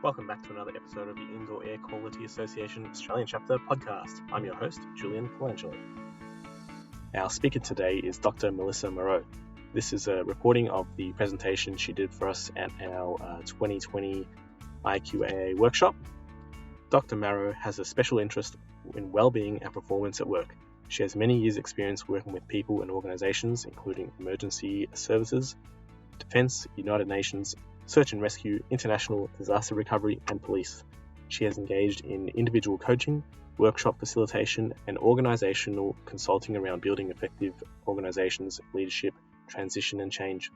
Welcome back to another episode of the Indoor Air Quality Association Australian Chapter podcast. I'm your host, Julian Colangelo. Our speaker today is Dr. Melissa Marot. This is a recording of the presentation she did for us at our 2020 IAQAA workshop. Dr. Marot has a special interest in well-being and performance at work. She has many years' experience working with people and organisations, including emergency services, defence, United Nations, search and rescue, international disaster recovery, and police. She has engaged in individual coaching, workshop facilitation, and organisational consulting around building effective organisations, leadership, transition, and change.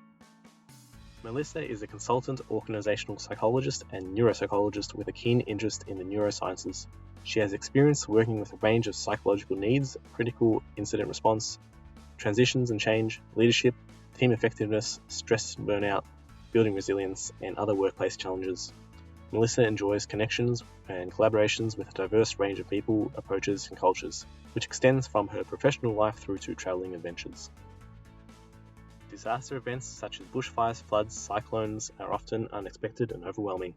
Melissa is a consultant organisational psychologist and neuropsychologist with a keen interest in the neurosciences. She has experience working with a range of psychological needs, critical incident response, transitions and change, leadership, team effectiveness, stress and burnout, building resilience, and other workplace challenges. Melissa enjoys connections and collaborations with a diverse range of people, approaches, and cultures, which extends from her professional life through to travelling adventures. Disaster events such as bushfires, floods, cyclones are often unexpected and overwhelming.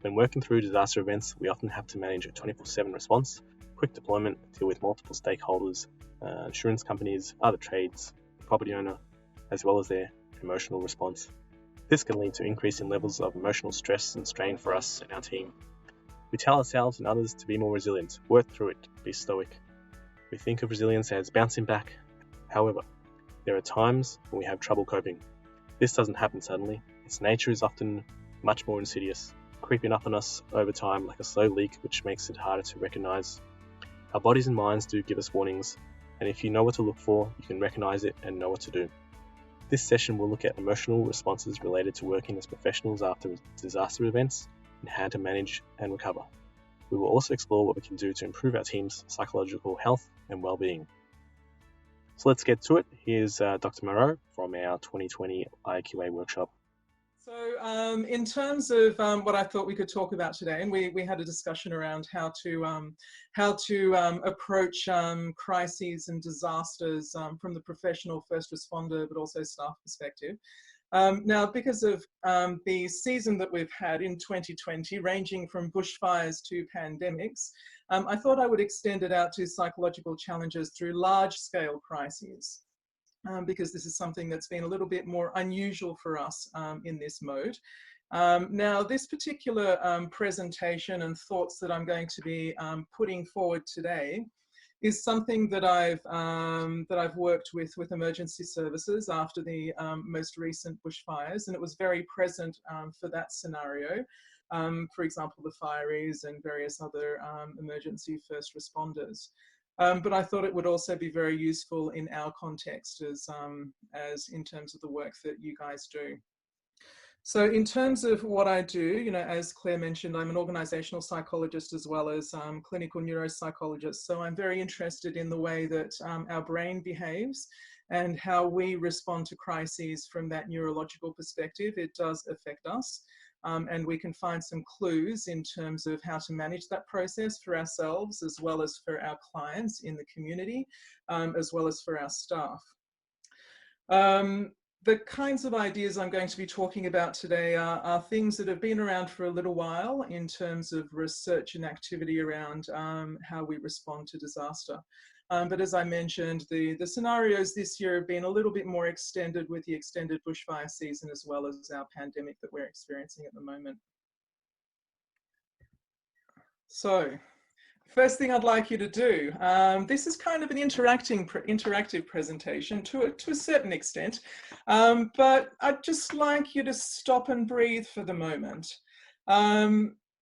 When working through disaster events, we often have to manage a 24/7 response, quick deployment, deal with multiple stakeholders, insurance companies, other trades, property owner, as well as their emotional response. This can lead to increasing levels of emotional stress and strain for us and our team. We tell ourselves and others to be more resilient, work through it, be stoic. We think of resilience as bouncing back. However, there are times when we have trouble coping. This doesn't happen suddenly. Its nature is often much more insidious, creeping up on us over time like a slow leak, which makes it harder to recognize. Our bodies and minds do give us warnings, and if you know what to look for, you can recognize it and know what to do. This session will look at emotional responses related to working as professionals after disaster events and how to manage and recover. We will also explore what we can do to improve our team's psychological health and well-being. So let's get to it. Here's Dr. Marot from our 2020 IAQA workshop. So in terms of what I thought we could talk about today, and we had a discussion around how to approach crises and disasters from the professional first responder, but also staff perspective. Now, because of the season that we've had in 2020, ranging from bushfires to pandemics, I thought I would extend it out to psychological challenges through large-scale crises. Because this is something that's been a little bit more unusual for us in this mode. Now, this particular presentation and thoughts that I'm going to be putting forward today is something that I've worked with emergency services after the most recent bushfires, and it was very present for that scenario. For example, the fireys and various other emergency first responders. But I thought it would also be very useful in our context as in terms of the work that you guys do. So in terms of what I do, as Claire mentioned, I'm an organisational psychologist as well as clinical neuropsychologist. So I'm very interested in the way that our brain behaves and how we respond to crises from that neurological perspective. It does affect us. And we can find some clues in terms of how to manage that process for ourselves as well as for our clients in the community, as well as for our staff. The kinds of ideas I'm going to be talking about today are things that have been around for a little while in terms of research and activity around how we respond to disaster. But as I mentioned, the scenarios this year have been a little bit more extended with the extended bushfire season as well as our pandemic that we're experiencing at the moment. So, first thing I'd like you to do, this is kind of an interactive presentation to a certain extent, but I'd just like you to stop and breathe for the moment.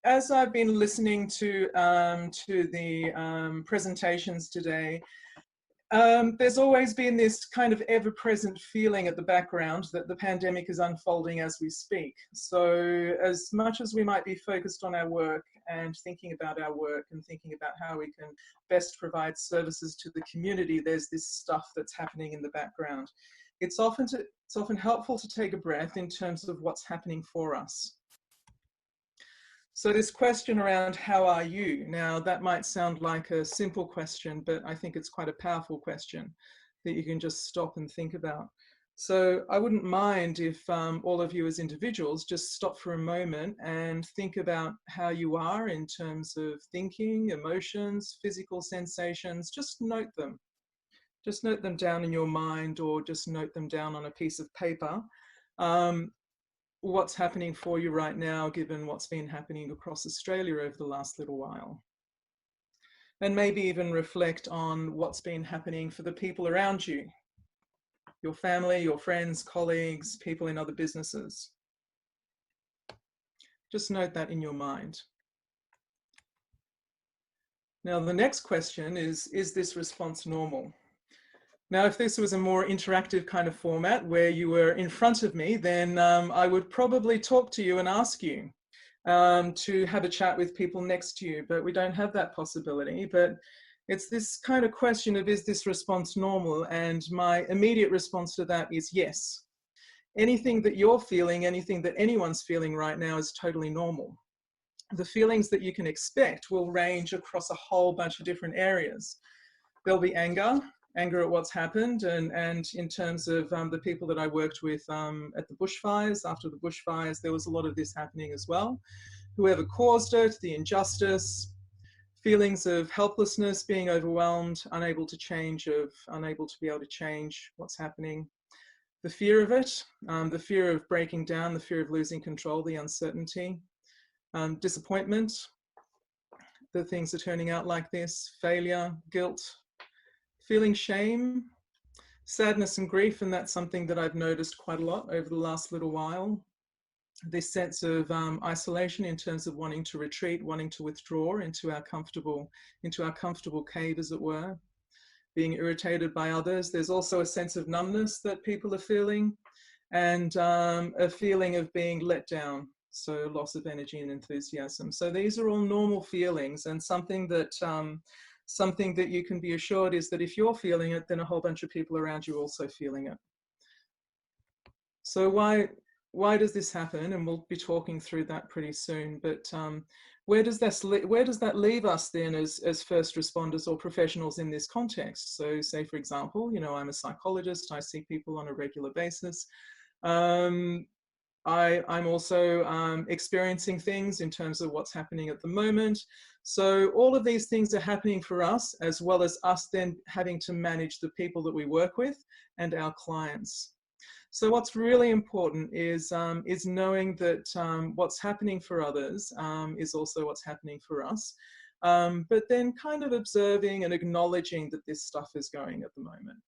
As I've been listening to the presentations today, there's always been this kind of ever-present feeling at the background that the pandemic is unfolding as we speak. So as much as we might be focused on our work and thinking about our work and thinking about how we can best provide services to the community, there's this stuff that's happening in the background. It's often helpful to take a breath in terms of what's happening for us. So this question around how are you? Now that might sound like a simple question, but I think it's quite a powerful question that you can just stop and think about. So I wouldn't mind if all of you as individuals just stop for a moment and think about how you are in terms of thinking, emotions, physical sensations. Just note them. Just note them down in your mind, or just note them down on a piece of paper. What's happening for you right now, given what's been happening across Australia over the last little while. And maybe even reflect on what's been happening for the people around you, your family, your friends, colleagues, people in other businesses. Just note that in your mind. Now, the next question is this response normal? Now, if this was a more interactive kind of format where you were in front of me, then I would probably talk to you and ask you to have a chat with people next to you, but we don't have that possibility. But it's this kind of question of, is this response normal? And my immediate response to that is yes. Anything that you're feeling, anything that anyone's feeling right now is totally normal. The feelings that you can expect will range across a whole bunch of different areas. There'll be anger at what's happened, and in terms of the people that I worked with at the bushfires, after the bushfires, there was a lot of this happening as well. Whoever caused it, the injustice, feelings of helplessness, being overwhelmed, unable to be able to change what's happening. The fear of it, the fear of breaking down, the fear of losing control, the uncertainty, disappointment, that things are turning out like this, failure, guilt, feeling shame, sadness and grief, and that's something that I've noticed quite a lot over the last little while. This sense of isolation in terms of wanting to retreat, wanting to withdraw into our comfortable cave, as it were. Being irritated by others. There's also a sense of numbness that people are feeling, and a feeling of being let down. So loss of energy and enthusiasm. So these are all normal feelings, and something that you can be assured is that if you're feeling it, then a whole bunch of people around you are also feeling it. So why does this happen? And we'll be talking through that pretty soon. But where does that leave us then as first responders or professionals in this context? So say, for example, I'm a psychologist. I see people on a regular basis. I'm also experiencing things in terms of what's happening at the moment. So all of these things are happening for us, as well as us then having to manage the people that we work with and our clients. So what's really important is knowing that what's happening for others is also what's happening for us, but then kind of observing and acknowledging that this stuff is going at the moment.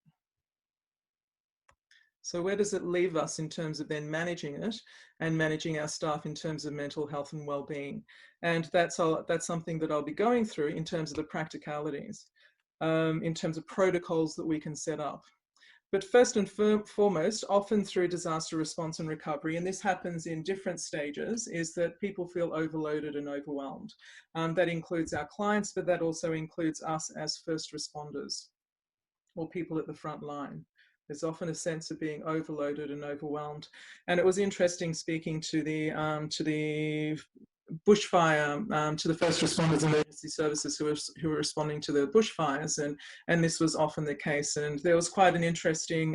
So where does it leave us in terms of then managing it and managing our staff in terms of mental health and well-being? And that's something that I'll be going through in terms of the practicalities, in terms of protocols that we can set up. But first and foremost, often through disaster response and recovery, and this happens in different stages, is that people feel overloaded and overwhelmed. That includes our clients, but that also includes us as first responders or people at the front line. There's often a sense of being overloaded and overwhelmed. And it was interesting speaking to the bushfire, to the first responders and emergency services who were responding to the bushfires, and this was often the case. And there was quite an interesting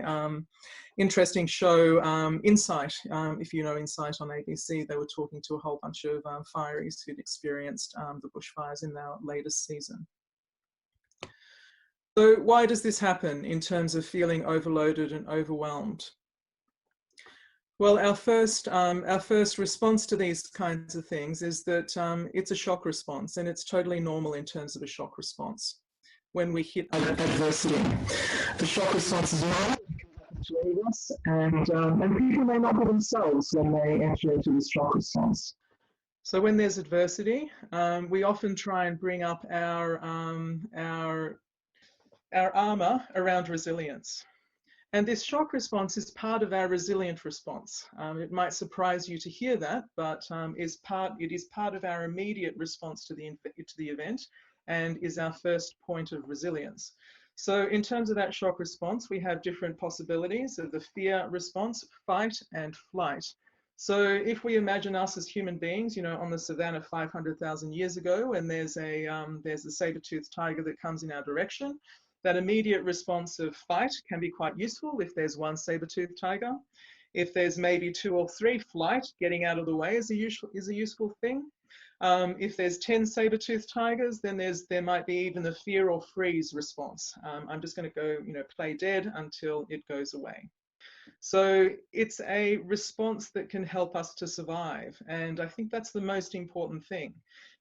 show, Insight. If you know Insight on ABC, they were talking to a whole bunch of fireys who'd experienced the bushfires in their latest season. So why does this happen in terms of feeling overloaded and overwhelmed? Well, our first response to these kinds of things is that it's a shock response, and it's totally normal in terms of a shock response. When we hit adversity, the shock response is normal, and people may not be themselves when they enter into this shock response. So when there's adversity, we often try and bring up our armor around resilience. And this shock response is part of our resilient response. It might surprise you to hear that, but it is part of our immediate response to the event, and is our first point of resilience. So in terms of that shock response, we have different possibilities of the fear response, fight and flight. So if we imagine us as human beings, on the savannah 500,000 years ago, and there's a saber-toothed tiger that comes in our direction, That immediate response of fight can be quite useful if there's one saber-toothed tiger. If there's maybe 2 or 3, flight, getting out of the way is a useful thing. If there's 10 saber-toothed tigers, then there might be even the fear or freeze response. I'm just going to go, play dead until it goes away. So it's a response that can help us to survive. And I think that's the most important thing,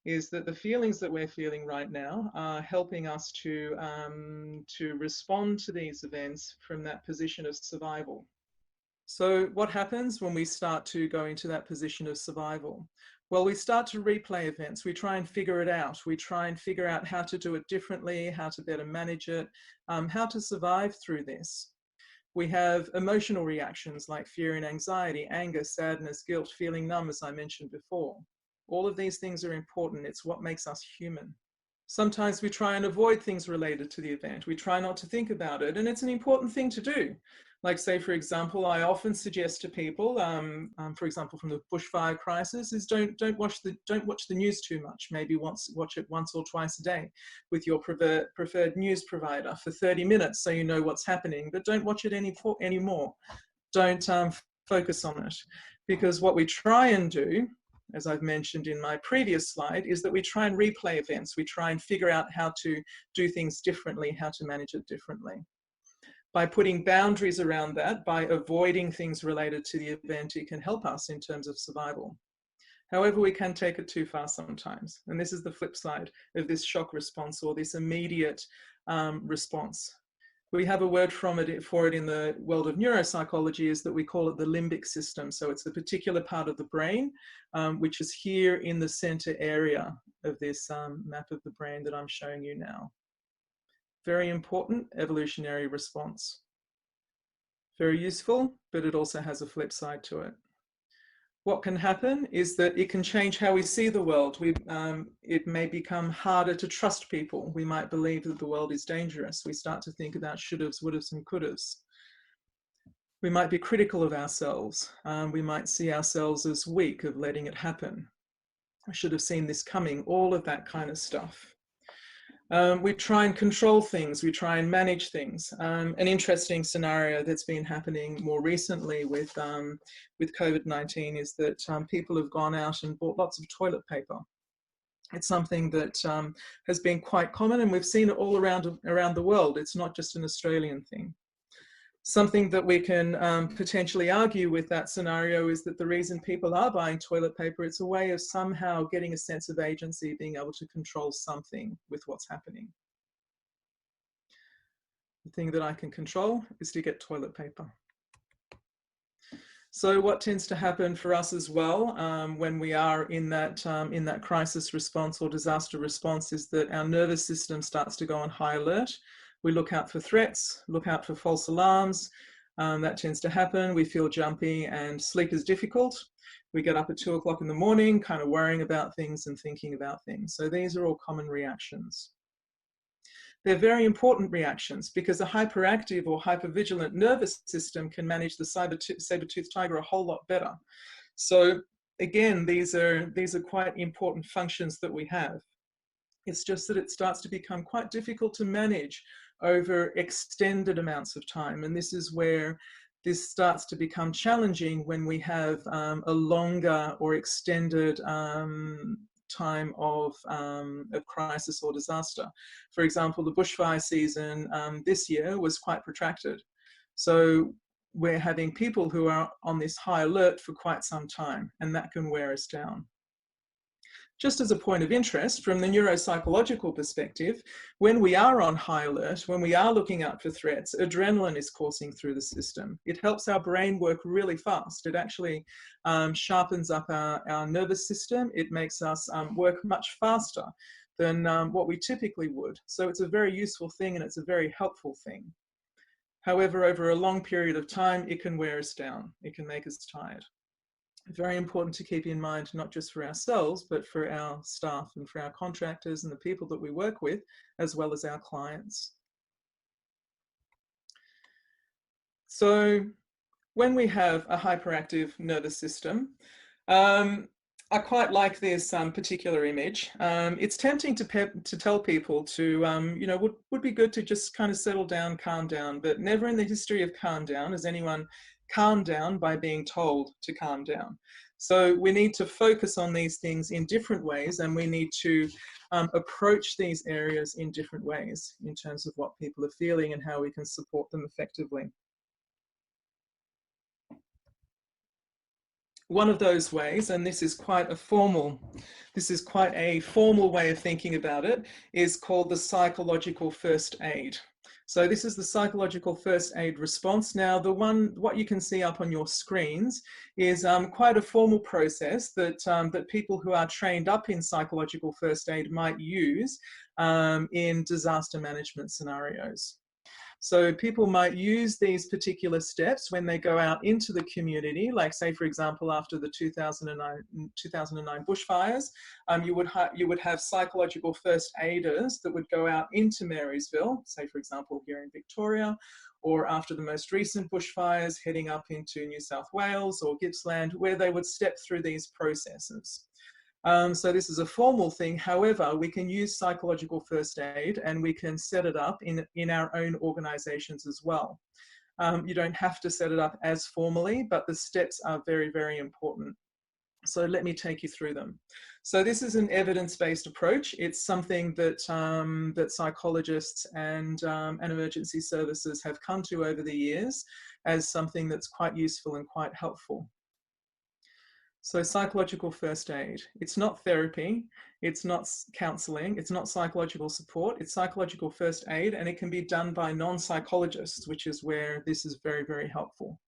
is that the feelings that we're feeling right now are helping us to respond to these events from that position of survival. So what happens when we start to go into that position of survival? Well, we start to replay events. We try and figure it out. We try and figure out how to do it differently, how to better manage it, how to survive through this. We have emotional reactions like fear and anxiety, anger, sadness, guilt, feeling numb, as I mentioned before. All of these things are important. It's what makes us human. Sometimes we try and avoid things related to the event. We try not to think about it, and it's an important thing to do. Like, say, for example, I often suggest to people, for example, from the bushfire crisis, is don't watch the news too much. Maybe watch it once or twice a day with your preferred news provider for 30 minutes, so you know what's happening. But don't watch it anymore. Don't focus on it, because what we try and do, as I've mentioned in my previous slide, is that we try and replay events. We try and figure out how to do things differently, how to manage it differently. By putting boundaries around that, by avoiding things related to the event, it can help us in terms of survival. However, we can take it too far sometimes. And this is the flip side of this shock response, or this immediate response. We have a word for it in the world of neuropsychology, is that we call it the limbic system. So it's a particular part of the brain, which is here in the center area of this map of the brain that I'm showing you now. Very important evolutionary response. Very useful, but it also has a flip side to it. What can happen is that it can change how we see the world. It may become harder to trust people. We might believe that the world is dangerous. We start to think about should-haves, would-haves, and could-haves. We might be critical of ourselves. We might see ourselves as weak, of letting it happen. I should have seen this coming, all of that kind of stuff. We try and control things, we try and manage things. An interesting scenario that's been happening more recently with COVID-19 is that people have gone out and bought lots of toilet paper. It's something that has been quite common, and we've seen it all around the world. It's not just an Australian thing. Something that we can potentially argue with that scenario is that the reason people are buying toilet paper, it's a way of somehow getting a sense of agency, being able to control something with what's happening. The thing that I can control is to get toilet paper. So what tends to happen for us as well when we are in that crisis response or disaster response is that our nervous system starts to go on high alert. We look out for threats, look out for false alarms. That tends to happen. We feel jumpy and sleep is difficult. We get up at 2 o'clock in the morning, kind of worrying about things and thinking about things. So these are all common reactions. They're very important reactions because a hyperactive or hypervigilant nervous system can manage the saber-toothed tiger a whole lot better. So again, these are quite important functions that we have. It's just that it starts to become quite difficult to manage over extended amounts of time. And this is where this starts to become challenging when we have a longer or extended time of crisis or disaster. For example, the bushfire season this year was quite protracted. So we're having people who are on this high alert for quite some time, and that can wear us down. Just as a point of interest, from the neuropsychological perspective, when we are on high alert, when we are looking out for threats, adrenaline is coursing through the system. It helps our brain work really fast. It actually sharpens up our nervous system. It makes us work much faster than what we typically would. So it's a very useful thing and it's a very helpful thing. However, over a long period of time, it can wear us down. It can make us tired. Very important to keep in mind, not just for ourselves, but for our staff and for our contractors and the people that we work with, as well as our clients. So when we have a hyperactive nervous system, I quite like this particular image. It's tempting to tell people to, would be good to just kind of settle down, calm down, but never in the history of calm down has anyone calmed down by being told to calm down. So we need to focus on these things in different ways, and we need to approach these areas in different ways in terms of what people are feeling and how we can support them effectively. One of those ways, and this is quite a formal way of thinking about it, is called the psychological first aid. So this is the psychological first aid response. Now, what you can see up on your screens is quite a formal process that people who are trained up in psychological first aid might use in disaster management scenarios. So people might use these particular steps when they go out into the community, like say, for example, after the 2009 bushfires, you would have psychological first aiders that would go out into Marysville, say, for example, here in Victoria, or after the most recent bushfires, heading up into New South Wales or Gippsland, where they would step through these processes. So this is a formal thing. However, we can use psychological first aid and we can set it up in our own organisations as well. You don't have to set it up as formally, but the steps are very, very important. So let me take you through them. So this is an evidence-based approach. It's something that, that psychologists and emergency services have come to over the years as something that's quite useful and quite helpful. So psychological first aid, it's not therapy, it's not counselling, it's not psychological support, it's psychological first aid, and it can be done by non-psychologists, which is where this is very, very helpful.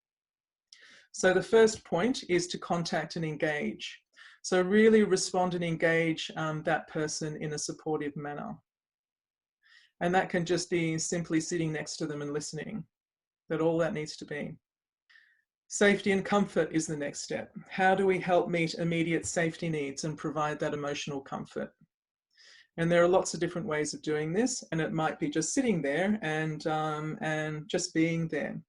So the first point is to contact and engage. So really respond and engage that person in a supportive manner. And that can just be simply sitting next to them and listening. That's all that needs to be. Safety and comfort is the next step. How do we help meet immediate safety needs and provide that emotional comfort? And there are lots of different ways of doing this, and it might be just sitting there and just being there.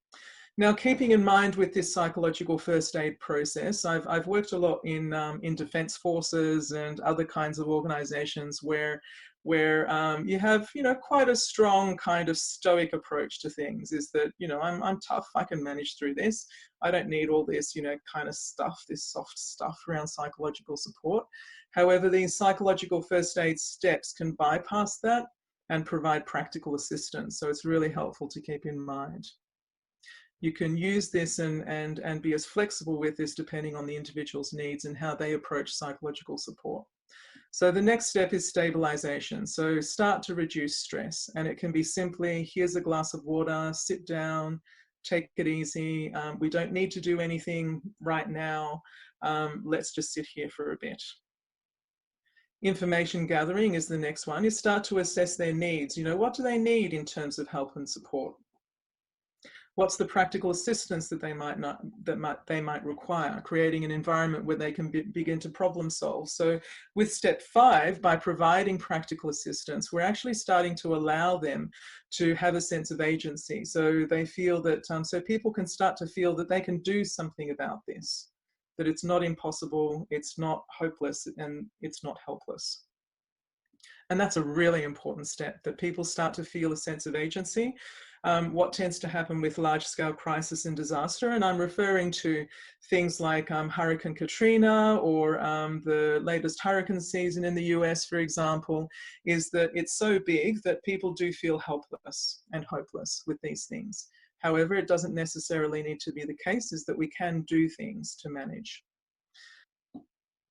Now, keeping in mind with this psychological first aid process, I've worked a lot in defence forces and other kinds of organisations where you have, quite a strong kind of stoic approach to things. Is that, I'm tough, I can manage through this. I don't need all this, kind of stuff, this soft stuff around psychological support. However, these psychological first aid steps can bypass that and provide practical assistance. So it's really helpful to keep in mind. You can use this and be as flexible with this depending on the individual's needs and how they approach psychological support. So the next step is stabilization. So start to reduce stress, and it can be simply, here's a glass of water, sit down, take it easy. We don't need to do anything right now. Let's just sit here for a bit. Information gathering is the next one. You start to assess their needs. What do they need in terms of help and support? What's the practical assistance that they might require? Creating an environment where they can begin to problem solve. So with step 5, by providing practical assistance, we're actually starting to allow them to have a sense of agency. So they feel that, so people can start to feel that they can do something about this, that it's not impossible, it's not hopeless, and it's not helpless. And that's a really important step, that people start to feel a sense of agency. What tends to happen with large-scale crisis and disaster, and I'm referring to things like Hurricane Katrina or the latest hurricane season in the US, for example, is that it's so big that people do feel helpless and hopeless with these things. However, it doesn't necessarily need to be the case, is that we can do things to manage.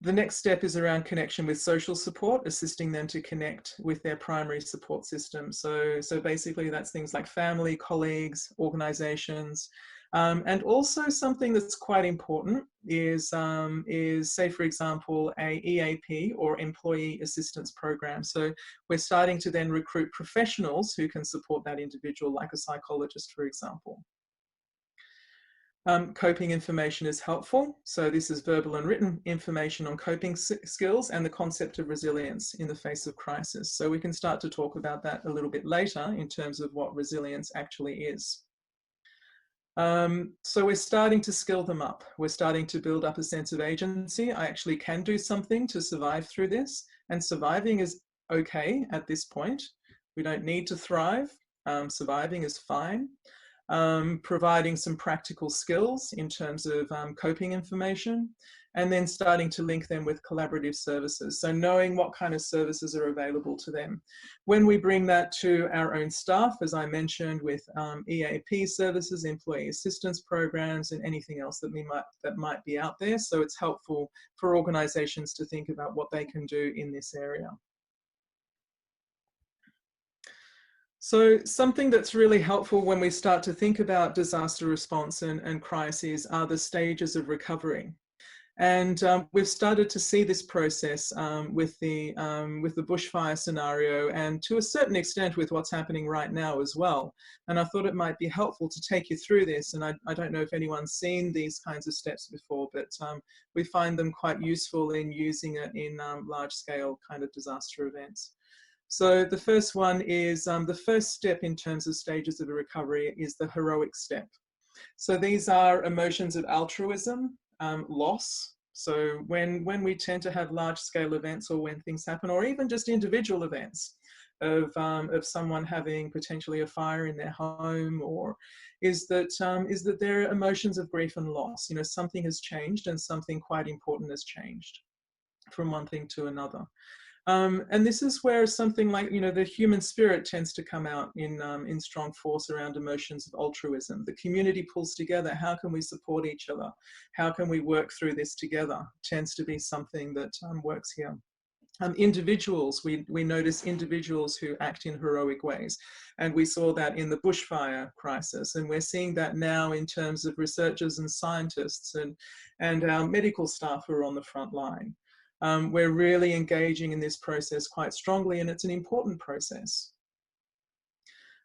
The next step is around connection with social support, assisting them to connect with their primary support system. So basically that's things like family, colleagues, organizations, and also something that's quite important is say, for example, a EAP or employee assistance program. So we're starting to then recruit professionals who can support that individual, like a psychologist, for example. Coping information is helpful. So this is verbal and written information on coping skills and the concept of resilience in the face of crisis. So we can start to talk about that a little bit later in terms of what resilience actually is. So we're starting to skill them up. We're starting to build up a sense of agency. I actually can do something to survive through this, and surviving is okay at this point. We don't need to thrive. Surviving is fine. Providing some practical skills in terms of coping information, and then starting to link them with collaborative services. So knowing what kind of services are available to them. When we bring that to our own staff, as I mentioned, with EAP services, employee assistance programs, and anything else that might be out there. So it's helpful for organizations to think about what they can do in this area. So something that's really helpful when we start to think about disaster response and crises are the stages of recovery. And we've started to see this process with the bushfire scenario, and to a certain extent with what's happening right now as well. And I thought it might be helpful to take you through this. And I don't know if anyone's seen these kinds of steps before, but we find them quite useful in using it in large-scale kind of disaster events. So the first one is, the first step in terms of stages of a recovery is the heroic step. So these are emotions of altruism, loss. So when we tend to have large scale events, or when things happen, or even just individual events of someone having potentially a fire in their home, or is that there are emotions of grief and loss. You know, something has changed, and something quite important has changed from one thing to another. And this is where something like, you know, the human spirit tends to come out in strong force around emotions of altruism. The community pulls together. How can we support each other? How can we work through this together? Tends to be something that works here. Individuals, we notice individuals who act in heroic ways. And we saw that in the bushfire crisis. And we're seeing that now in terms of researchers and scientists and our medical staff who are on the front line. We're really engaging in this process quite strongly, and it's an important process.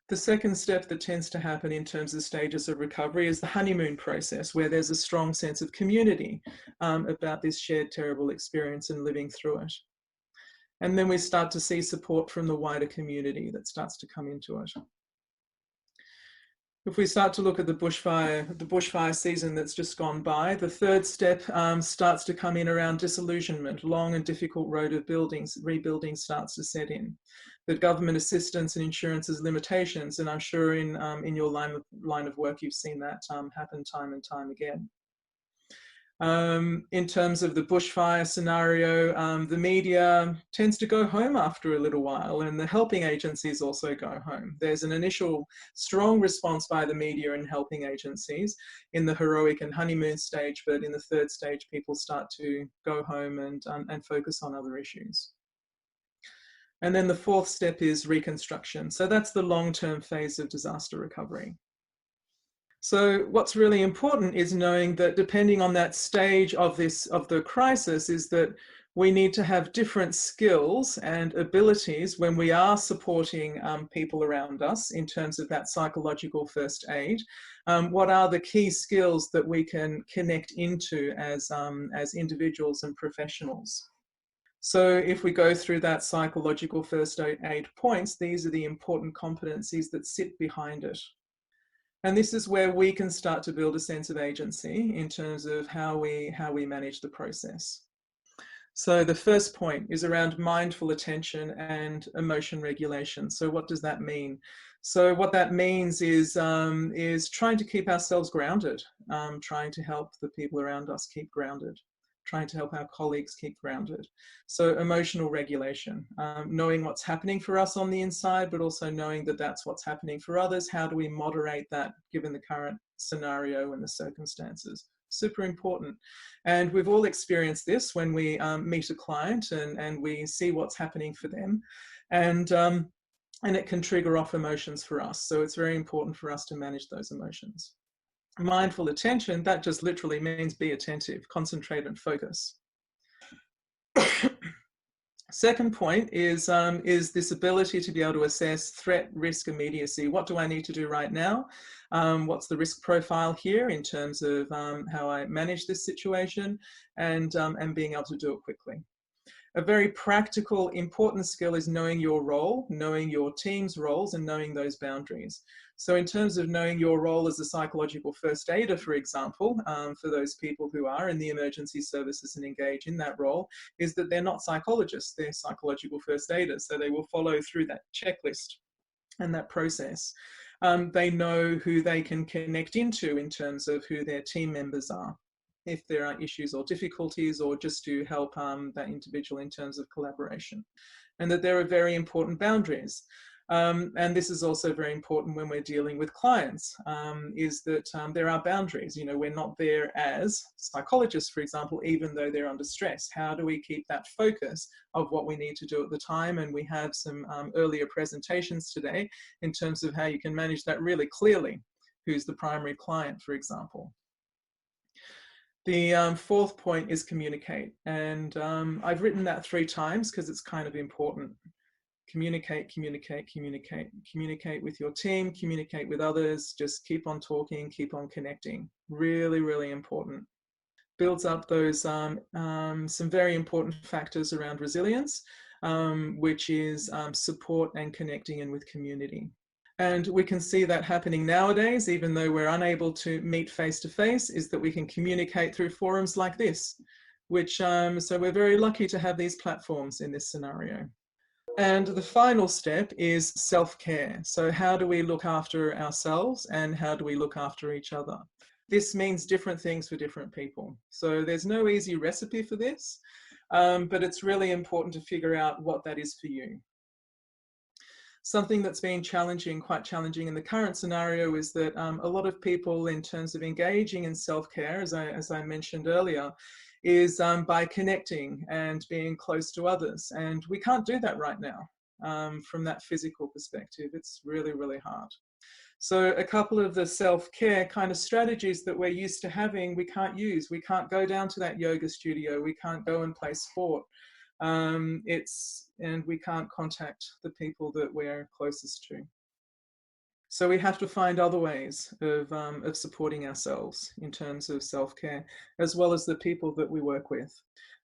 The second step that tends to happen in terms of stages of recovery is the honeymoon process, where there's a strong sense of community about this shared terrible experience and living through it. And then we start to see support from the wider community that starts to come into it. If we start to look at the bushfire season that's just gone by, the third step starts to come in around disillusionment. Long and difficult road of rebuilding starts to set in. The government assistance and insurance's limitations, and I'm sure in your line of work you've seen that happen time and time again. In terms of the bushfire scenario, the media tends to go home after a little while, and the helping agencies also go home. There's an initial strong response by the media and helping agencies in the heroic and honeymoon stage, but in the third stage, people start to go home and focus on other issues. And then the fourth step is reconstruction. So that's the long-term phase of disaster recovery. So what's really important is knowing that depending on that stage of the crisis, is that we need to have different skills and abilities when we are supporting people around us in terms of that psychological first aid. What are the key skills that we can connect into as individuals and professionals? So if we go through that psychological first aid points, these are the important competencies that sit behind it. And this is where we can start to build a sense of agency in terms of how we manage the process. So the first point is around mindful attention and emotion regulation. So what does that mean? So what that means is trying to keep ourselves grounded, trying to help the people around us keep grounded, trying to help our colleagues keep grounded. So emotional regulation, knowing what's happening for us on the inside, but also knowing that that's what's happening for others. How do we moderate that given the current scenario and the circumstances? Super important. And we've all experienced this when we meet a client and we see what's happening for them. And it can trigger off emotions for us. So it's very important for us to manage those emotions. Mindful attention, that just literally means be attentive, concentrate and focus. Second point is this ability to be able to assess threat, risk, immediacy. What do I need to do right now? What's the risk profile here in terms of how I manage this situation, and being able to do it quickly. A very practical, important skill is knowing your role, knowing your team's roles, and knowing those boundaries. So in terms of knowing your role as a psychological first aider, for example, for those people who are in the emergency services and engage in that role, is that they're not psychologists, they're psychological first aiders. So they will follow through that checklist and that process. They know who they can connect into in terms of who their team members are, if there are issues or difficulties, or just to help that individual in terms of collaboration. And that there are very important boundaries. And this is also very important when we're dealing with clients, is that there are boundaries. You know, we're not there as psychologists, for example, even though they're under stress. How do we keep that focus of what we need to do at the time? And we have some earlier presentations today in terms of how you can manage that really clearly. Who's the primary client, for example? The fourth point is communicate. And I've written that 3 times because it's kind of important. Communicate, communicate, communicate. Communicate with your team, communicate with others. Just keep on talking, keep on connecting. Really, really important. Builds up those some very important factors around resilience, which is support and connecting in with community. And we can see that happening nowadays, even though we're unable to meet face-to-face, is that we can communicate through forums like this, which, so we're very lucky to have these platforms in this scenario. And the final step is self-care. So how do we look after ourselves and how do we look after each other? This means different things for different people. So there's no easy recipe for this, but it's really important to figure out what that is for you. Something that's been challenging, quite challenging in the current scenario, is that a lot of people, in terms of engaging in self-care, as I mentioned earlier, is by connecting and being close to others. And we can't do that right now from that physical perspective. It's really, really hard. So a couple of the self-care kind of strategies that we're used to having, we can't use. We can't go down to that yoga studio. We can't go and play sport. And we can't contact the people that we're closest to. So we have to find other ways of supporting ourselves in terms of self-care, as well as the people that we work with.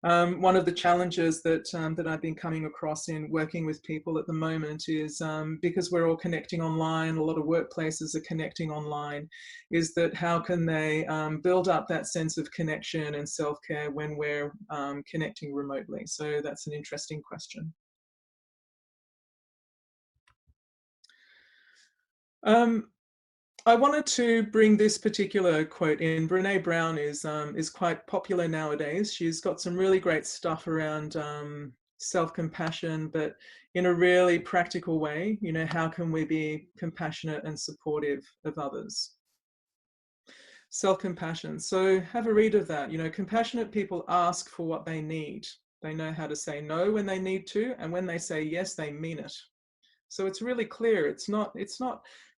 One of the challenges that I've been coming across in working with people at the moment is, because we're all connecting online, a lot of workplaces are connecting online, is that how can they build up that sense of connection and self-care when we're connecting remotely? So that's an interesting question. I wanted to bring this particular quote in. Brené Brown is quite popular nowadays. She's got some really great stuff around self-compassion, but in a really practical way. You know, how can we be compassionate and supportive of others? Self-compassion. So have a read of that. You know, compassionate people ask for what they need. They know how to say no when they need to, and when they say yes, they mean it. So it's really clear. It's not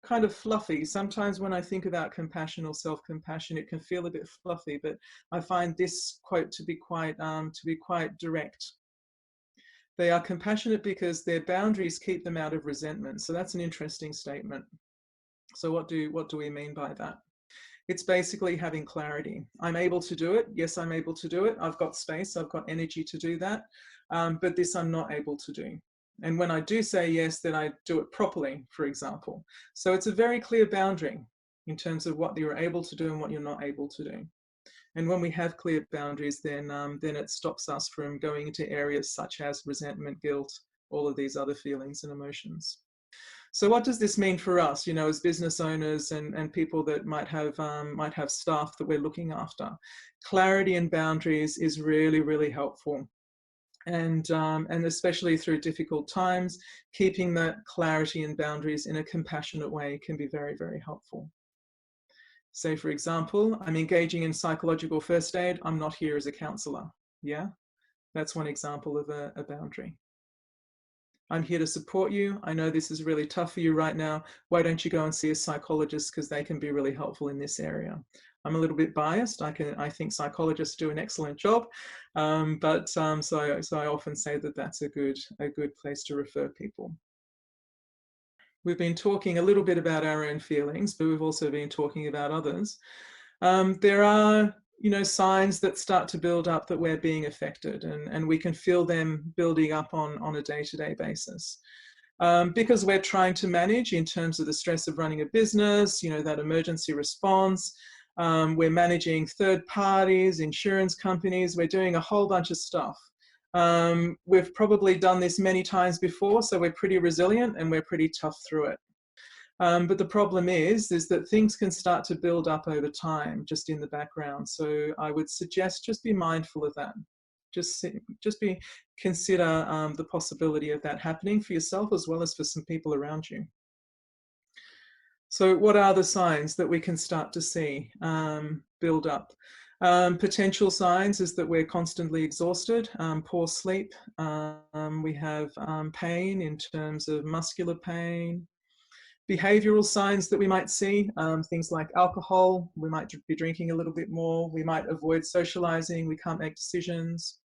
kind of fluffy. Sometimes when I think about compassion or self-compassion, it can feel a bit fluffy, but I find this quote to be quite direct. They are compassionate because their boundaries keep them out of resentment. So that's an interesting statement. So what do we mean by that? It's basically having clarity. I'm able to do it. Yes, I'm able to do it. I've got space. I've got energy to do that. But this I'm not able to do. And when I do say yes, then I do it properly, for example. So it's a very clear boundary in terms of what you're able to do and what you're not able to do. And when we have clear boundaries, then it stops us from going into areas such as resentment, guilt, all of these other feelings and emotions. So what does this mean for us, you know, as business owners and people that might have staff that we're looking after? Clarity and boundaries is really, really helpful. And especially through difficult times, keeping that clarity and boundaries in a compassionate way can be very, very helpful. Say, for example, I'm engaging in psychological first aid. I'm not here as a counsellor. Yeah, that's one example of a boundary. I'm here to support you. I know this is really tough for you right now. Why don't you go and see a psychologist, because they can be really helpful in this area. I'm a little bit biased. I think psychologists do an excellent job, so I often say that that's a good place to refer people. We've been talking a little bit about our own feelings, but we've also been talking about others. There are signs that start to build up that we're being affected, and we can feel them building up on a day-to-day basis. Because we're trying to manage in terms of the stress of running a business, that emergency response. We're managing third parties, insurance companies. We're doing a whole bunch of stuff. We've probably done this many times before, so we're pretty resilient and we're pretty tough through it. But the problem is that things can start to build up over time, just in the background. So I would suggest just be mindful of that. Just consider the possibility of that happening for yourself as well as for some people around you. So what are the signs that we can start to see build up? Potential signs is that we're constantly exhausted, poor sleep. We have pain in terms of muscular pain. Behavioral signs that we might see, things like alcohol. We might be drinking a little bit more. We might avoid socializing. We can't make decisions.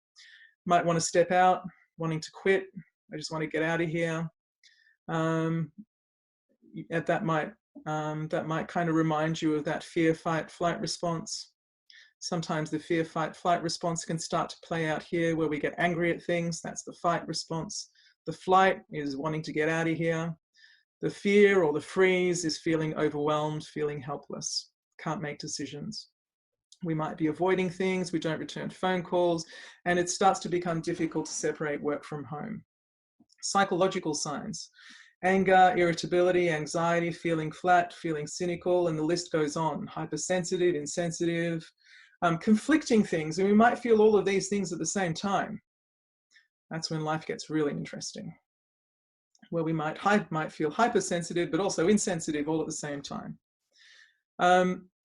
Might want to step out, wanting to quit. I just want to get out of here. That might kind of remind you of that fear, fight, flight response. Sometimes the fear, fight, flight response can start to play out here where we get angry at things. That's the fight response. The flight is wanting to get out of here. The fear or the freeze is feeling overwhelmed, feeling helpless, can't make decisions. We might be avoiding things, we don't return phone calls, and it starts to become difficult to separate work from home. Psychological signs: anger, irritability, anxiety, feeling flat, feeling cynical, and the list goes on. Hypersensitive, insensitive, conflicting things, and we might feel all of these things at the same time. That's when life gets really interesting, where we might feel hypersensitive but also insensitive all at the same time.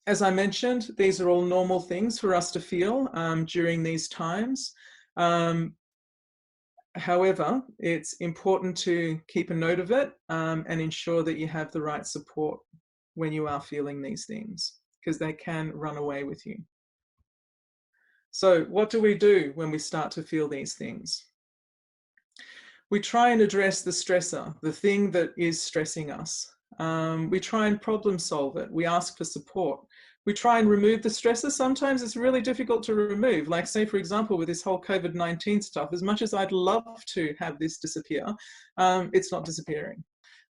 As I mentioned, these are all normal things for us to feel during these times. However, it's important to keep a note of it and ensure that you have the right support when you are feeling these things, because they can run away with you. So what do we do when we start to feel these things? We try and address the stressor, the thing that is stressing us. We try and problem solve it. We ask for support. We try and remove the stressor. Sometimes it's really difficult to remove. Like, say, for example, with this whole COVID-19 stuff, as much as I'd love to have this disappear, it's not disappearing.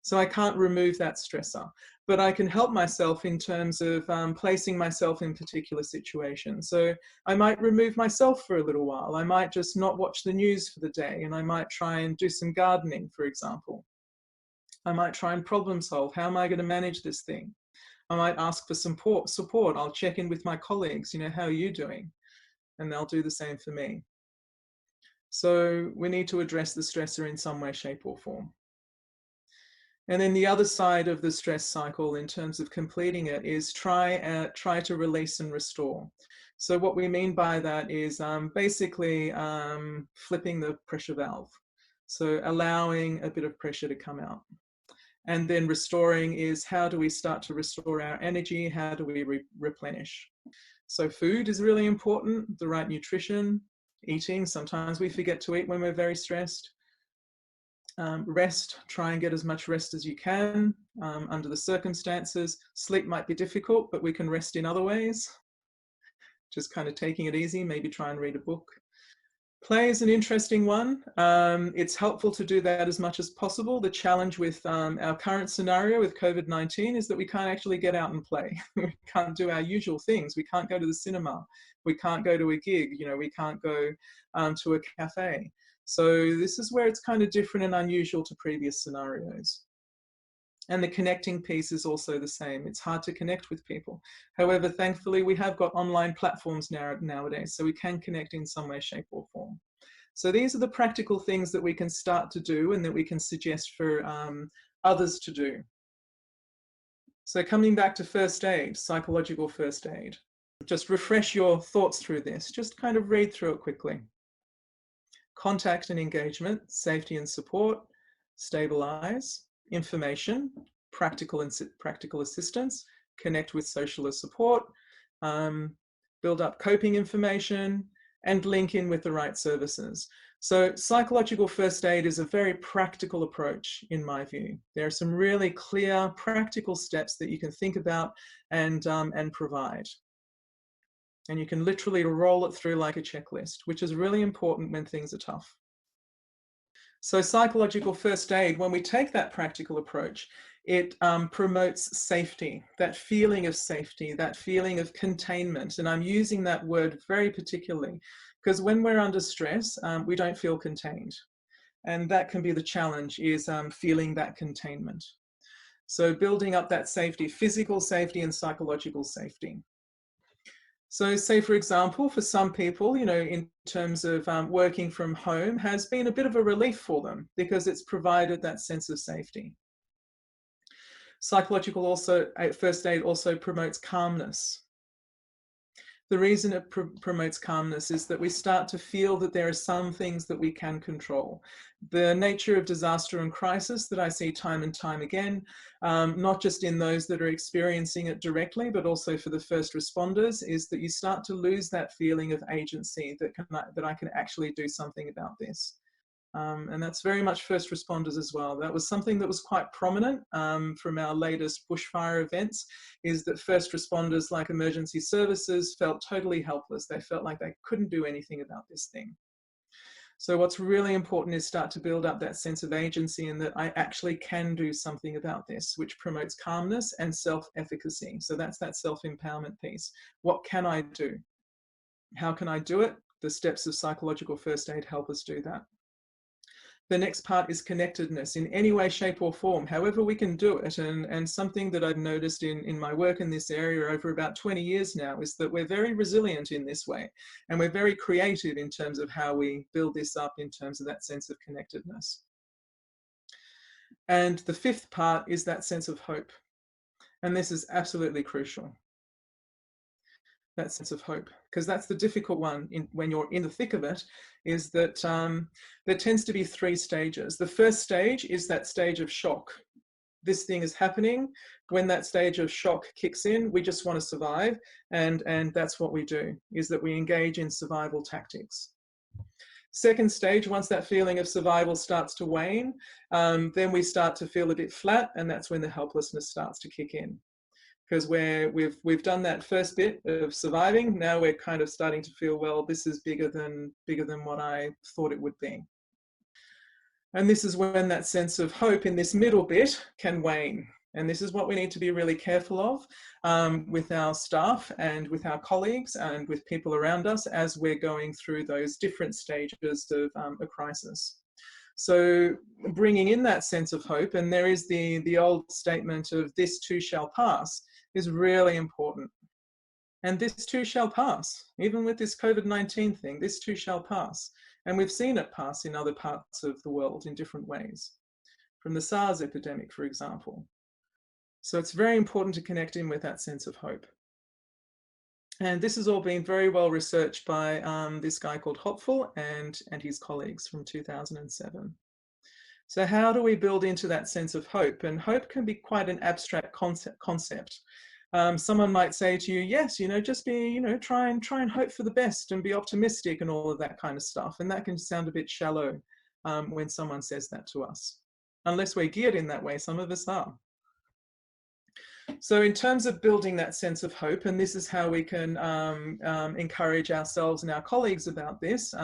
So I can't remove that stressor, but I can help myself in terms of placing myself in particular situations. So I might remove myself for a little while. I might just not watch the news for the day, and I might try and do some gardening, for example. I might try and problem solve. How am I going to manage this thing? I might ask for some support. I'll check in with my colleagues, how are you doing? And they'll do the same for me. So we need to address the stressor in some way, shape, or form. And then the other side of the stress cycle in terms of completing it is try to release and restore. So what we mean by that is basically flipping the pressure valve. So allowing a bit of pressure to come out. And then restoring is, how do we start to restore our energy? How do we replenish? So food is really important, the right nutrition, eating. Sometimes we forget to eat when we're very stressed. Rest, try and get as much rest as you can under the circumstances. Sleep might be difficult, but we can rest in other ways. Just kind of taking it easy, maybe try and read a book. Play is an interesting one. It's helpful to do that as much as possible. The challenge with our current scenario with COVID-19 is that we can't actually get out and play. We can't do our usual things. We can't go to the cinema. We can't go to a gig. We can't go to a cafe. So this is where it's kind of different and unusual to previous scenarios. And the connecting piece is also the same. It's hard to connect with people. However, thankfully, we have got online platforms nowadays, so we can connect in some way, shape, or form. So these are the practical things that we can start to do and that we can suggest for others to do. So coming back to first aid, psychological first aid. Just refresh your thoughts through this. Just kind of read through it quickly. Contact and engagement, safety and support, stabilize, information, practical assistance, connect with social support, build up coping information, and link in with the right services. So psychological first aid is a very practical approach, in my view. There are some really clear, practical steps that you can think about and provide. And you can literally roll it through like a checklist, which is really important when things are tough. So psychological first aid, when we take that practical approach, it promotes safety, that feeling of safety, that feeling of containment. And I'm using that word very particularly because when we're under stress, we don't feel contained. And that can be the challenge, is feeling that containment. So building up that safety, physical safety and psychological safety. So say, for example, for some people, in terms of working from home has been a bit of a relief for them because it's provided that sense of safety. Psychological first aid also promotes calmness. The reason it promotes calmness is that we start to feel that there are some things that we can control. The nature of disaster and crisis that I see time and time again, not just in those that are experiencing it directly, but also for the first responders, is that you start to lose that feeling of agency that I can actually do something about this. And that's very much first responders as well. That was something that was quite prominent from our latest bushfire events, is that first responders like emergency services felt totally helpless. They felt like they couldn't do anything about this thing. So what's really important is start to build up that sense of agency and that I actually can do something about this, which promotes calmness and self-efficacy. So that's that self-empowerment piece. What can I do? How can I do it? The steps of psychological first aid help us do that. The next part is connectedness in any way, shape or form, however we can do it. And something that I've noticed in my work in this area over about 20 years now is that we're very resilient in this way. And we're very creative in terms of how we build this up in terms of that sense of connectedness. And the fifth part is that sense of hope. And this is absolutely crucial. That sense of hope, because that's the difficult one when you're in the thick of it, is that there tends to be three stages. The first stage is that stage of shock. This thing is happening. When that stage of shock kicks in, we just want to survive. And that's what we do, is that we engage in survival tactics. Second stage, once that feeling of survival starts to wane, then we start to feel a bit flat, and that's when the helplessness starts to kick in. Because we've done that first bit of surviving, now we're kind of starting to feel, well, this is bigger than what I thought it would be. And this is when that sense of hope in this middle bit can wane. And this is what we need to be really careful of with our staff and with our colleagues and with people around us as we're going through those different stages of a crisis. So bringing in that sense of hope, and there is the old statement of this too shall pass, is really important. And this too shall pass. Even with this COVID-19 thing, this too shall pass. And we've seen it pass in other parts of the world in different ways. From the SARS epidemic, for example. So it's very important to connect in with that sense of hope. And this has all been very well researched by this guy called Hopful and his colleagues from 2007. So how do we build into that sense of hope? And hope can be quite an abstract concept. Someone might say to you, yes, just be, try and hope for the best and be optimistic and all of that kind of stuff. And that can sound a bit shallow when someone says that to us. Unless we're geared in that way, some of us are. So in terms of building that sense of hope, and this is how we can encourage ourselves and our colleagues about this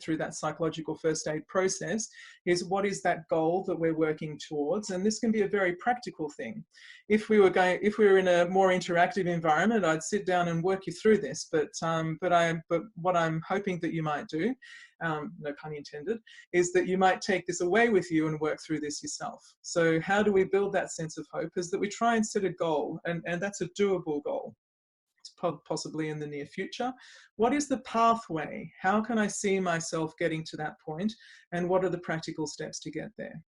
through that psychological first aid process, is what is that goal that we're working towards? And this can be a very practical thing. If we were in a more interactive environment, I'd sit down and work you through this. But what I'm hoping that you might do, no pun intended, is that you might take this away with you and work through this yourself. So how do we build that sense of hope? Is that we try and set a goal, and that's a doable goal, possibly in the near future. What is the pathway? How can I see myself getting to that point? And what are the practical steps to get there?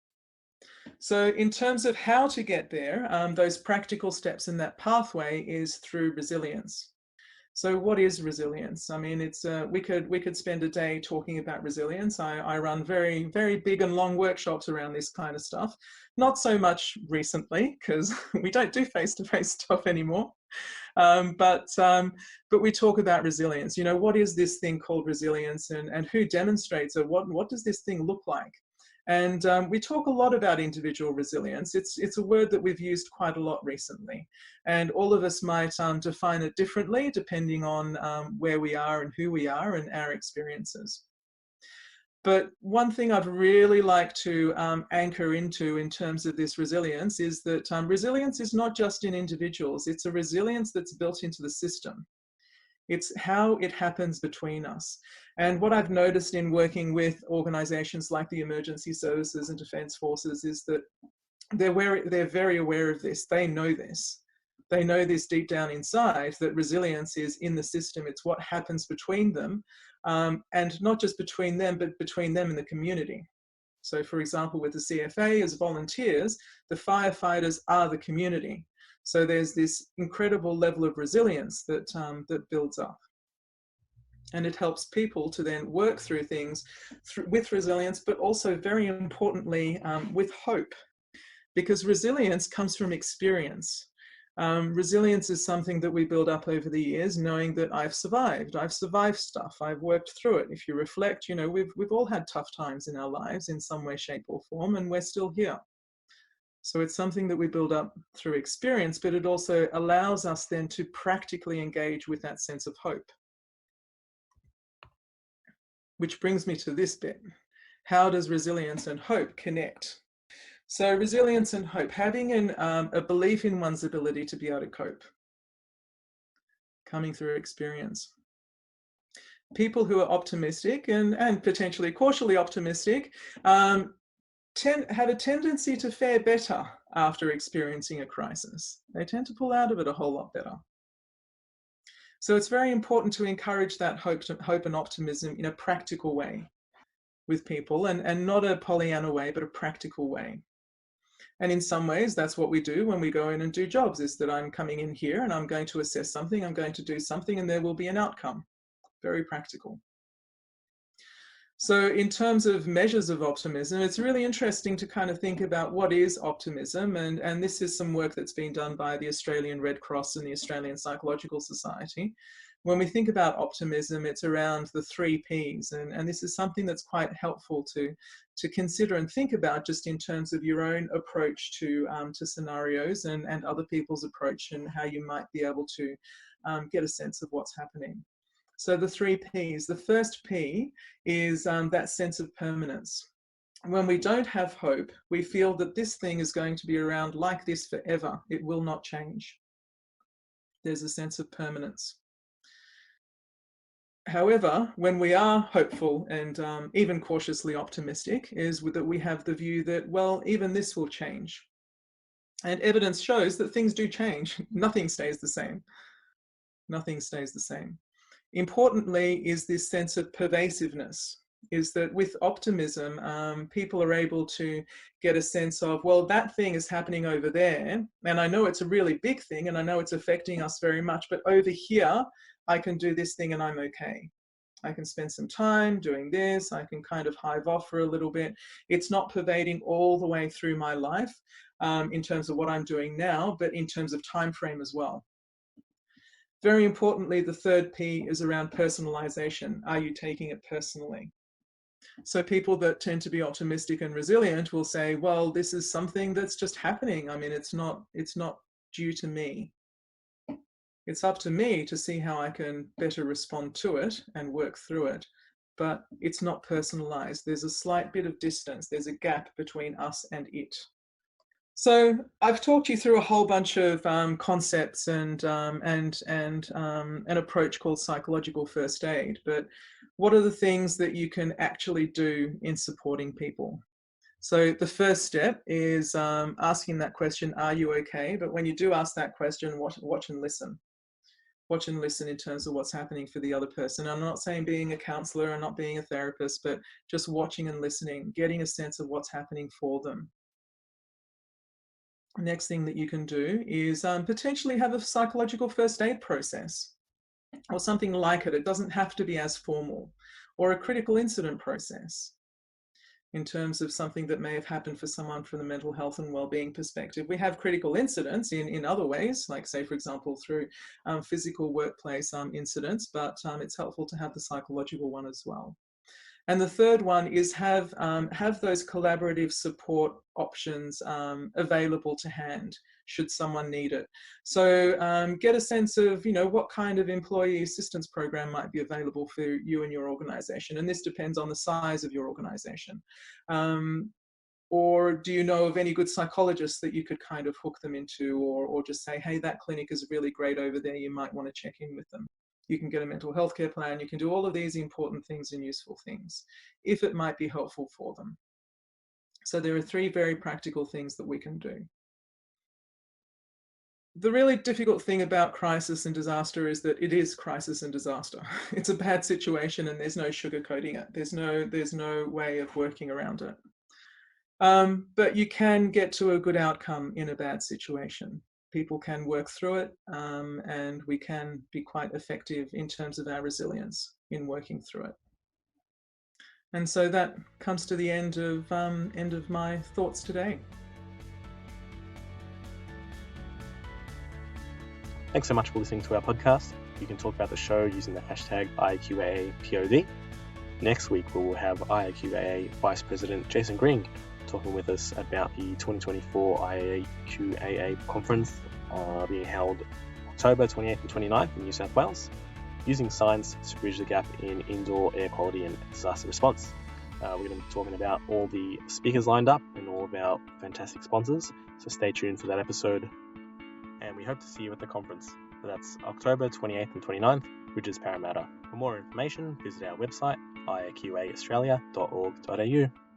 So in terms of how to get there, those practical steps in that pathway is through resilience. So what is resilience? I mean, it's we could spend a day talking about resilience. I run very, very big and long workshops around this kind of stuff. Not so much recently, because we don't do face-to-face stuff anymore. But we talk about resilience. What is this thing called resilience, and who demonstrates it? What does this thing look like? And we talk a lot about individual resilience. It's a word that we've used quite a lot recently. And all of us might define it differently depending on where we are and who we are and our experiences. But one thing I'd really like to anchor into in terms of this resilience is that resilience is not just in individuals. It's a resilience that's built into the system. It's how it happens between us. And what I've noticed in working with organizations like the emergency services and defense forces is that they're very aware of this. They know this. They know this deep down inside, that resilience is in the system. It's what happens between them. And not just between them, but between them and the community. So for example, with the CFA as volunteers, the firefighters are the community. So there's this incredible level of resilience that, that builds up. And it helps people to then work through things with resilience, but also very importantly, with hope. Because resilience comes from experience. Resilience is something that we build up over the years, knowing that I've survived stuff, I've worked through it. If you reflect, you know, we've all had tough times in our lives in some way, shape or form, and we're still here. So it's something that we build up through experience, but it also allows us then to practically engage with that sense of hope. Which brings me to this bit. How does resilience and hope connect? So resilience and hope, having a belief in one's ability to be able to cope, coming through experience. People who are optimistic and potentially cautiously optimistic have a tendency to fare better after experiencing a crisis. They tend to pull out of it a whole lot better. So it's very important to encourage that hope and optimism in a practical way with people, and not a Pollyanna way, but a practical way. And in some ways, that's what we do when we go in and do jobs, is that I'm coming in here and I'm going to assess something, I'm going to do something, and there will be an outcome. Very practical. So in terms of measures of optimism, it's really interesting to kind of think about what is optimism. And this is some work that's been done by the Australian Red Cross and the Australian Psychological Society. When we think about optimism, it's around the 3 Ps. And this is something that's quite helpful to consider and think about just in terms of your own approach to scenarios and other people's approach, and how you might be able to get a sense of what's happening. So the 3 Ps, the first P is that sense of permanence. When we don't have hope, we feel that this thing is going to be around like this forever. It will not change. There's a sense of permanence. However, when we are hopeful and even cautiously optimistic, is that we have the view that, well, even this will change. And evidence shows that things do change. Nothing stays the same. Nothing stays the same. Importantly is this sense of pervasiveness, is that with optimism, people are able to get a sense of, well, that thing is happening over there, and I know it's a really big thing, and I know it's affecting us very much, but over here, I can do this thing and I'm okay. I can spend some time doing this, I can kind of hive off for a little bit. It's not pervading all the way through my life in terms of what I'm doing now, but in terms of time frame as well. Very importantly, the third P is around personalization. Are you taking it personally? So people that tend to be optimistic and resilient will say, well, this is something that's just happening. I mean, it's not due to me. It's up to me to see how I can better respond to it and work through it. But it's not personalized. There's a slight bit of distance. There's a gap between us and it. So I've talked you through a whole bunch of concepts and an approach called psychological first aid. But what are the things that you can actually do in supporting people? So the first step is asking that question, are you okay? But when you do ask that question, watch and listen. Watch and listen in terms of what's happening for the other person. I'm not saying being a counselor and not being a therapist, but just watching and listening, getting a sense of what's happening for them. Next thing that you can do is potentially have a psychological first aid process or something like it. It doesn't have to be as formal, or a critical incident process in terms of something that may have happened for someone from the mental health and well-being perspective. We have critical incidents in other ways, like say, for example, through physical workplace incidents, but it's helpful to have the psychological one as well. And the third one is have those collaborative support options available to hand should someone need it. So get a sense of, what kind of employee assistance program might be available for you and your organization. And this depends on the size of your organization. Or do you know of any good psychologists that you could kind of hook them into, or just say, hey, that clinic is really great over there, you might want to check in with them. You can get a mental health care plan. You can do all of these important things and useful things if it might be helpful for them. So there are 3 very practical things that we can do. The really difficult thing about crisis and disaster is that it is crisis and disaster. It's a bad situation and there's no sugarcoating it. There's no way of working around it. But you can get to a good outcome in a bad situation. People can work through it, and we can be quite effective in terms of our resilience in working through it. And so that comes to the end of my thoughts today. Thanks so much for listening to our podcast. You can talk about the show using the hashtag IAQAAPOD. Next week, we will have IAQAA Vice President Jason Green talking with us about the 2024 IAQAA conference being held October 28th and 29th in New South Wales, using science to bridge the gap in indoor air quality and disaster response. We're going to be talking about all the speakers lined up and all of our fantastic sponsors, so stay tuned for that episode. And we hope to see you at the conference. So that's October 28th and 29th, Bridges Parramatta. For more information, visit our website, iaaqaaustralia.org.au.